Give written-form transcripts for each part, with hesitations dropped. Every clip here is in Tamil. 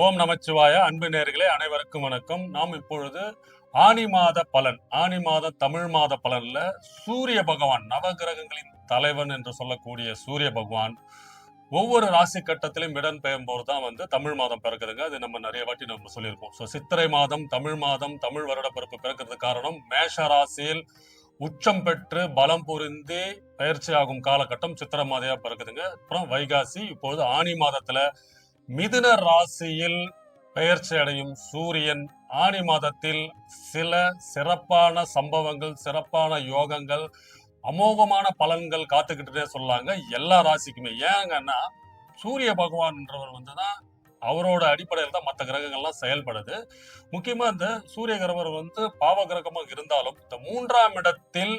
ஓம் நமச்சிவாய. அன்பு நேயர்களே அனைவருக்கும் வணக்கம். நாம் இப்பொழுது ஆனி மாத பலன், ஆனி மாத தமிழ் மாத பலன்ல சூரிய பகவான், நவகிரகங்களின் தலைவன் என்று சொல்லக்கூடிய சூரிய பகவான் ஒவ்வொரு ராசி கட்டத்திலும் இடம் பெயரும் போதுதான் தமிழ் மாதம் பிறக்குதுங்க. அது நம்ம நிறைய வாட்டி நம்ம சொல்லியிருப்போம். சித்திரை மாதம், தமிழ் வருட பிறப்பு பிறக்கிறதுக்கு காரணம் மேஷ ராசியில் உச்சம் பெற்று பலம் புரிந்து பயிற்சியாகும் காலகட்டம் சித்திரை மாதையா பிறக்குதுங்க. அப்புறம் வைகாசி, இப்பொழுது ஆனி மாதத்துல மிதுன ராசியில் பெயர்ச்சி அடையும் சூரியன் ஆனி மாதத்தில் சில சிறப்பான சம்பவங்கள், சிறப்பான யோகங்கள், அமோகமான பலன்கள் காத்துக்கிட்டுனே சொல்லாங்க எல்லா ராசிக்குமே. ஏங்கன்னா சூரிய பகவான்ன்றவர் தான் அவரோட அடிப்படையில் தான் மற்ற கிரகங்கள்லாம் செயல்படுது. முக்கியமா இந்த சூரிய கிரகம் பாவ கிரகமாக இருந்தாலும் இந்த 3ஆம் இடத்தில்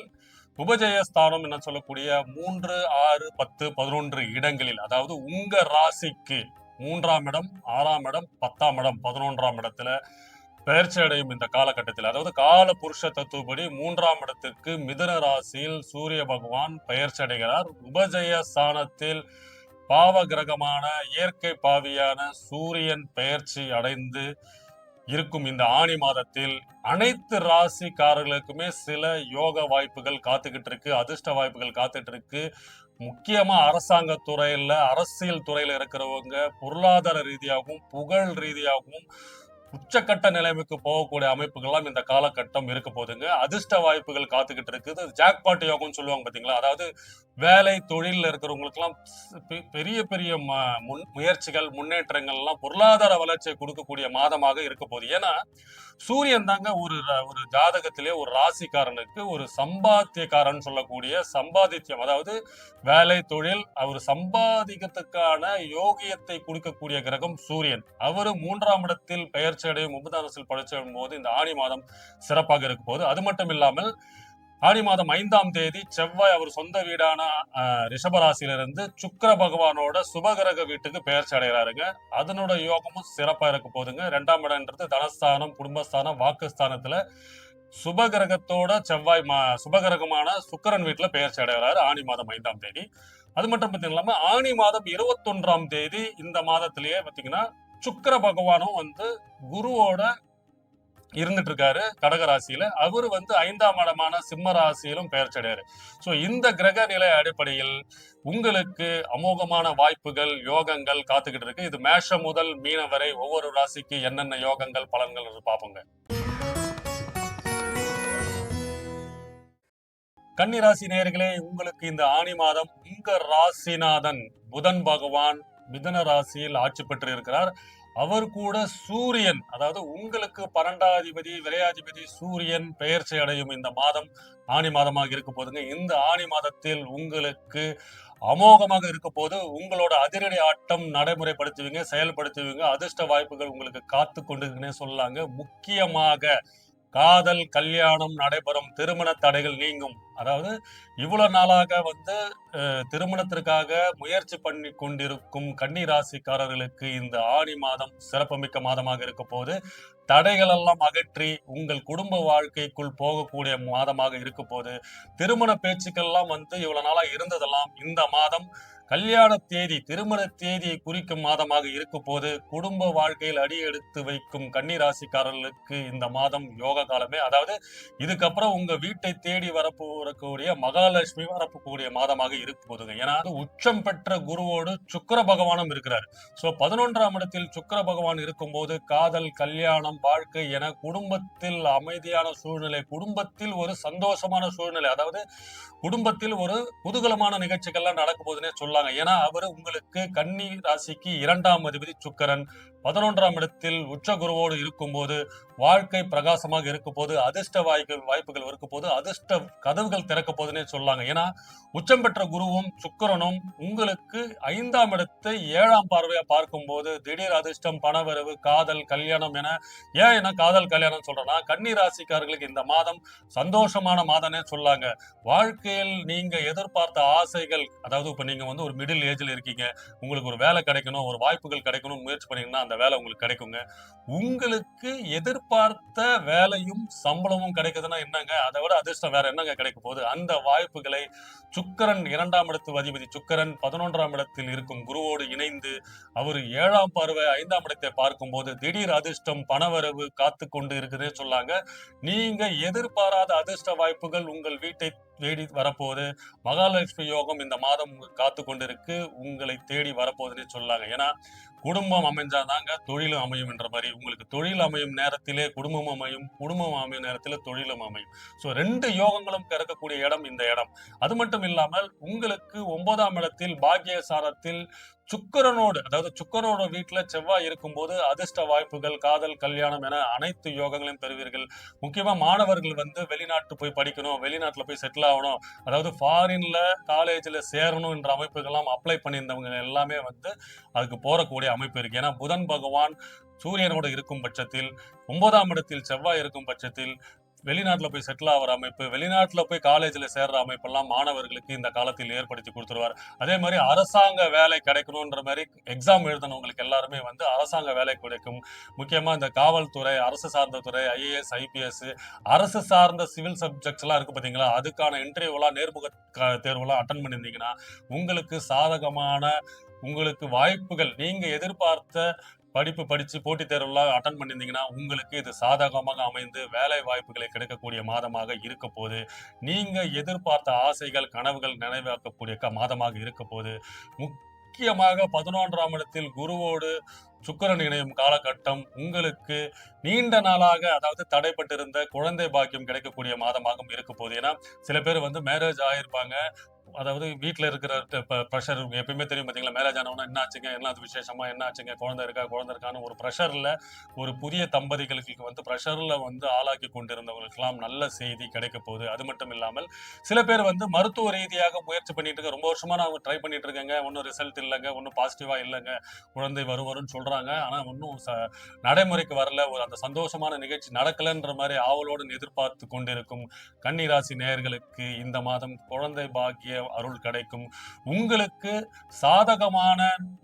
உபஜயஸ்தானம் என்ன சொல்லக்கூடிய 3, 6, 10, 11 இடங்களில், அதாவது உங்க ராசிக்கு 3ஆம் இடம், 6ஆம் இடம், 10ஆம் இடம், 11ஆம் இடத்துல பெயர்ச்சி அடையும் இந்த காலகட்டத்தில், அதாவது கால புருஷ தத்துவப்படி 3ஆம் இடத்திற்கு மிதுன ராசியில் சூரிய பகவான் பெயர்ச்சி அடைகிறார். உபஜய ஸ்தானத்தில் பாவ கிரகமான இயற்கை பாவியான சூரியன் பெயர்ச்சி அடைந்து இருக்கும் இந்த ஆணி மாதத்தில் அனைத்து ராசிக்காரர்களுக்குமே சில யோக வாய்ப்புகள் காத்துக்கிட்டு இருக்கு, அதிர்ஷ்ட வாய்ப்புகள் காத்துட்டு இருக்கு. முக்கியமா அரசாங்க துறையில, அரசியல் துறையில இருக்கிறவங்க பொருளாதார ரீதியாகவும் புகழ் ரீதியாகவும் உச்சக்கட்ட நிலைமைக்கு போகக்கூடிய அமைப்புகள்லாம் இந்த காலகட்டம் இருக்க போதுங்க. அதிர்ஷ்ட வாய்ப்புகள் காத்துக்கிட்டு இருக்குது. ஜாக்பாட் யோகம்னு சொல்லுவாங்க பாத்தீங்களா, அதாவது வேலை தொழில இருக்கிறவங்களுக்கு எல்லாம் பெரிய பெரிய முயற்சிகள், முன்னேற்றங்கள் எல்லாம் பொருளாதார வளர்ச்சியை கொடுக்கக்கூடிய மாதமாக இருக்க போகுது. ஏன்னா சூரியன் தாங்க ஒரு ஒரு ஜாதகத்திலே ஒரு ராசிக்காரனுக்கு ஒரு சம்பாத்தியக்காரன் சொல்லக்கூடிய சம்பாதித்யம், அதாவது வேலை தொழில், அவர் சம்பாதிக்கிறதுக்கான யோகியத்தை கொடுக்கக்கூடிய கிரகம் சூரியன். அவரு 3ஆம் இடத்தில் பெயர்ச்சி அடையும் 9ஆம் இடத்தில் படைச்சும் போது இந்த ஆணி மாதம் சிறப்பாக இருக்க போது. அது மட்டும் இல்லாமல் ஆடி மாதம் 5ஆம் தேதி செவ்வாய் அவர் சொந்த வீடான ரிஷபராசியிலிருந்து சுக்கிர பகவானோட சுபகிரக வீட்டுக்கு பெயர்ச்சி அடைகிறாருங்க. அதனோட யோகமும் சிறப்பா இருக்க போதுங்க. 2ஆம் இடம்ன்றது தனஸ்தானம், குடும்பஸ்தானம், வாக்குஸ்தானத்துல சுபகிரகத்தோட செவ்வாய் சுபகிரகமான சுக்கிரன் வீட்டுல பெயர்ச்சி அடைகிறாரு ஆணி மாதம் 5ஆம் தேதி. அது மட்டும் இல்லாம ஆணி மாதம் 21ஆம் தேதி இந்த மாதத்திலேயே பாத்தீங்கன்னா சுக்கிர பகவானும் குருவோட இருந்துட்டு இருக்காரு கடகராசியில. அவரு 5ஆம் இடமான சிம்ம ராசியிலும் பெயர்ச்சி அடையாரு. சோ இந்த கிரக நிலை அடிப்படையில் உங்களுக்கு அமோகமான வாய்ப்புகள், யோகங்கள் காத்துக்கிட்டு இருக்கு. இது மேஷம் முதல் மீனம் வரை ஒவ்வொரு ராசிக்கு என்னென்ன யோகங்கள், பலன்கள் பார்ப்போங்க. கன்னி ராசி நேயர்களே, உங்களுக்கு இந்த ஆணி மாதம் உங்க ராசிநாதன் புதன் பகவான் மிதுன ராசியில் ஆட்சி பெற்று இருக்கிறார். அவர் கூட சூரியன், அதாவது உங்களுக்கு 12ஆதிபதி விரையாதிபதி சூரியன் பெயர்ச்சி அடையும் இந்த மாதம் ஆணி மாதமாக இருக்க போதுங்க. இந்த ஆணி மாதத்தில் உங்களுக்கு அமோகமாக இருக்க போது உங்களோட அதிரடி ஆட்டம் நடைமுறைப்படுத்துவீங்க, செயல்படுத்துவீங்க. அதிர்ஷ்ட வாய்ப்புகள் உங்களுக்கு காத்து கொண்டிருக்குன்னே சொல்லலாங்க. முக்கியமாக காதல், கல்யாணம் நடைபெறும், திருமண தடைகள் நீங்கும். அதாவது இவ்வளவு நாளாக திருமணத்திற்காக முயற்சி பண்ணி கொண்டிருக்கும் கன்னி ராசிக்காரர்களுக்கு இந்த ஆணி மாதம் சிறப்புமிக்க மாதமாக இருக்க போது தடைகள் எல்லாம் அகற்றி உங்கள் குடும்ப வாழ்க்கைக்குள் போகக்கூடிய மாதமாக இருக்க போது திருமண பேச்சுக்கள் எல்லாம் இவ்வளவு நாளா இருந்ததெல்லாம் இந்த மாதம் கல்யாண தேதி, திருமண தேதியை குறிக்கும் மாதமாக இருக்க போது குடும்ப வாழ்க்கையில் அடி எடுத்து வைக்கும் கன்னி ராசிக்காரர்களுக்கு இந்த மாதம் யோக காலமே. அதாவது இதுக்கப்புறம் உங்க வீட்டை தேடி வரக்கூடிய மகாலட்சுமி வரக்கூடிய மாதமாக இருக்க போதுங்க. ஏன்னா உச்சம் பெற்ற குருவோடு சுக்கிர பகவானும் இருக்கிறார். சோ 11ஆம் இடத்தில் சுக்கிர பகவான் இருக்கும் போது காதல், கல்யாணம், வாழ்க்கை என குடும்பத்தில் அமைதியான சூழ்நிலை, குடும்பத்தில் ஒரு சந்தோஷமான சூழ்நிலை, அதாவது குடும்பத்தில் ஒரு குதூகலமான நிகழ்ச்சிகள்லாம் நடக்கும் போதுன்னே சொல்லாங்க. ஏன்னா அவரு உங்களுக்கு கன்னி ராசிக்கு 2ஆம் அதிபதி சுக்கிரன் 11ஆம் இடத்தில் உச்ச குருவோடு இருக்கும் போது வாழ்க்கை பிரகாசமாக இருக்க போது, அதிர்ஷ்ட வாய்ப்புகள் இருக்க போது, அதிர்ஷ்ட கதவுகள் திறக்க போதுன்னே சொல்லாங்க. ஏன்னா உச்சம் பெற்ற குருவும் சுக்கிரனும் உங்களுக்கு 5ஆம் இடத்தை 7ஆம் பார்வையா பார்க்கும் போது திடீர் அதிர்ஷ்டம், பணவரவு, காதல், கல்யாணம் என. ஏன் என்ன காதல் கல்யாணம் சொல்றேன்னா, கன்னி ராசிக்காரர்களுக்கு இந்த மாதம் சந்தோஷமான மாதம்னே சொல்லாங்க. வாழ்க்கையில் நீங்க எதிர்பார்த்த ஆசைகள், அதாவது இப்ப நீங்க ஒரு மிடில் ஏஜ்ல இருக்கீங்க, உங்களுக்கு ஒரு வேலை கிடைக்கணும், ஒரு வாய்ப்புகள் கிடைக்கணும் முயற்சி பண்ணீங்கன்னா அந்த வேலை உங்களுக்கு கிடைக்குங்க. உங்களுக்கு எதிர்பார்த்த எதிர்பார்த்த வேலையும் சம்பளமும் கிடைக்குதுன்னா என்னங்க, அதை விட அதிர்ஷ்டம் வேற என்னங்க கிடைக்க போகுது? அந்த வாய்ப்புகளை சுக்கிரன் 2ஆம் இடத்து அதிபதி சுக்கிரன் 11ஆம் இடத்தில் இருக்கும் குருவோடு இணைந்து அவர் 7ஆம் பார்வை 5ஆம் இடத்தை பார்க்கும்போது திடீர் அதிர்ஷ்டம் பணவரவு காத்து கொண்டு இருக்குதுன்னே சொல்லாங்க. நீங்க எதிர்பாராத அதிர்ஷ்ட வாய்ப்புகள் உங்கள் வீட்டை தேடி வரப்போகுது. மகாலட்சுமி யோகம் இந்த மாதம் காத்து கொண்டிருக்கு, உங்களை தேடி வரப்போகுதுன்னே சொல்லாங்க. ஏன்னா குடும்பம் அமைஞ்சாதாங்க தொழிலும் அமையும் என்ற மாதிரி, உங்களுக்கு தொழில் அமையும் நேரத்திலே குடும்பம் அமையும், குடும்பம் அமையும் நேரத்திலே தொழிலும் அமையும். ஸோ 2 யோகங்களும் பிறக்கக்கூடிய இடம் இந்த இடம். அது மட்டும் இல்லாமல் உங்களுக்கு 9ஆம் இடத்தில் பாக்கியசாரத்தில் சுக்கிரனோடு, அதாவது சுக்கிரனோட வீட்டுல செவ்வாய் இருக்கும்போது அதிர்ஷ்ட வாய்ப்புகள், காதல், கல்யாணம் என அனைத்து யோகங்களையும் பெறுவீர்கள். முக்கியமா மாணவர்கள் வெளிநாட்டு போய் படிக்கணும், வெளிநாட்டுல போய் செட்டில் ஆகணும், அதாவது ஃபாரின்ல காலேஜ்ல சேரணும் என்ற அமைப்புகள்லாம் அப்ளை பண்ணியிருந்தவங்க எல்லாமே அதுக்கு போறக்கூடிய அமைப்பு இருக்கு. ஏன்னா புதன் பகவான் சூரியனோடு இருக்கும் பட்சத்தில், 9ஆம் இடத்தில் செவ்வாய் இருக்கும் பட்சத்தில் வெளிநாட்டுல போய் செட்டில் ஆகிற அமைப்பு, வெளிநாட்டுல போய் காலேஜ்ல சேர்ற அமைப்பெல்லாம் மாணவர்களுக்கு இந்த காலத்தில் ஏற்படுத்தி கொடுத்துருவார். அதே மாதிரி அரசாங்க வேலை கிடைக்கணும்ன்ற மாதிரி எக்ஸாம் எழுதினவங்களுக்கு எல்லாருமே அரசாங்க வேலை கிடைக்கும். முக்கியமா இந்த காவல்துறை, அரசு சார்ந்த துறை, IAS, IPS, அரசு சார்ந்த சிவில் சப்ஜெக்ட்ஸ் எல்லாம் இருக்கு பாத்தீங்களா, அதுக்கான இன்டர்வியூலாம், நேர்முக தேர்வுலாம் அட்டன் பண்ணியிருந்தீங்கன்னா உங்களுக்கு சாதகமான, உங்களுக்கு வாய்ப்புகள், நீங்க எதிர்பார்த்த படிப்பு படிச்சு போட்டித் தேர்வுலாம் அட்டன் பண்ணியிருந்தீங்கன்னா உங்களுக்கு இது சாதகமாக அமைந்து வேலை வாய்ப்புகளை கிடைக்கக்கூடிய மாதமாக இருக்க போது. நீங்க எதிர்பார்த்த ஆசைகள், கனவுகள் நிறைவேற்றக்கூடிய மாதமாக இருக்க போது. முக்கியமாக 11ஆம் இடத்தில் குருவோடு சுக்கிரன் இணையும் காலகட்டம் உங்களுக்கு நீண்ட நாளாக, அதாவது தடைப்பட்டிருந்த குழந்தை பாக்கியம் கிடைக்கக்கூடிய மாதமாகவும் இருக்க போகுது. ஏன்னா சில பேர் மேரேஜ் ஆயிருப்பாங்க, அதாவது வீட்டுல இருக்கிற ப்ரெஷர் எப்பயுமே தெரியும் பாத்தீங்களா, மேரேஜ் ஆனவனா என்ன ஆச்சுங்க, என்ன அது விசேஷமா, என்ன ஆச்சுங்க, குழந்தை இருக்கான்னு ஒரு ப்ரெஷர்ல, ஒரு புதிய தம்பதிகளுக்கு ப்ரெஷர்ல ஆளாக்கி கொண்டிருந்தவங்களுக்கெல்லாம் நல்ல செய்தி கிடைக்க போகுது. அது மட்டும் இல்லாமல் சில பேர் மருத்துவ ரீதியாக முயற்சி பண்ணிட்டு இருக்க, ரொம்ப வருஷமா நான் ட்ரை பண்ணிட்டு இருக்கேங்க, ஒன்னும் ரிசல்ட் இல்லைங்க, ஒன்னும் பாசிட்டிவா இல்லைங்க, குழந்தை வரும்னு சொல்றாங்க, ஆனா ஒன்னும் நடைமுறைக்கு வரல, ஒரு அந்த சந்தோஷமான நிகழ்ச்சி நடக்கலன்ற மாதிரி ஆவலோடு எதிர்பார்த்து கொண்டிருக்கும் கன்னிராசி நேயர்களுக்கு இந்த மாதம் குழந்தை பாக்கிய அருள் கிடைக்கும். உங்களுக்கு சாதகமான,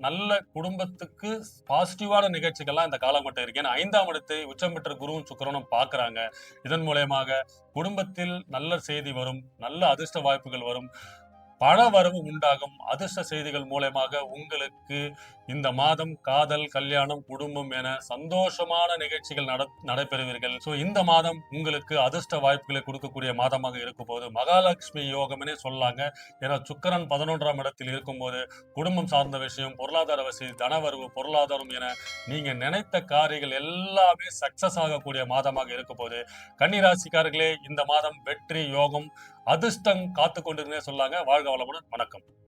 நல்ல குடும்பத்துக்கு பாசிட்டிவான நிகழ்ச்சிகள்லாம் இந்த காலகட்டம் இருக்கு. ஏன்னா 5ஆம் இடத்தை உச்சம் பெற்ற குருவும் சுக்கிரனும் பார்க்கறாங்க. இதன் மூலமாக குடும்பத்தில் நல்ல செய்தி வரும், நல்ல அதிர்ஷ்ட வாய்ப்புகள் வரும், பண வரவு உண்டாகும். அதிர்ஷ்ட செய்திகள் மூலமாக உங்களுக்கு இந்த மாதம் காதல், கல்யாணம், குடும்பம் என சந்தோஷமான நிகழ்ச்சிகள் நடைபெறுவீர்கள். ஸோ இந்த மாதம் உங்களுக்கு அதிர்ஷ்ட வாய்ப்புகளை கொடுக்கக்கூடிய மாதமாக இருக்கும் போது மகாலட்சுமி யோகம்னே சொல்லாங்க. ஏன்னா சுக்கிரன் 11ஆம் இடத்தில் இருக்கும்போது குடும்பம் சார்ந்த விஷயம், பொருளாதார வசதி, தனவரவு, பொருளாதாரம் என நீங்க நினைத்த காரியங்கள் எல்லாமே சக்சஸ் ஆகக்கூடிய மாதமாக இருக்கும் போது கன்னிராசிக்காரர்களே இந்த மாதம் வெற்றி யோகம், அதிர்ஷ்டம் காத்து கொண்டிருந்தே சொல்லாங்க. வாழ்க வளமுடன். வணக்கம்.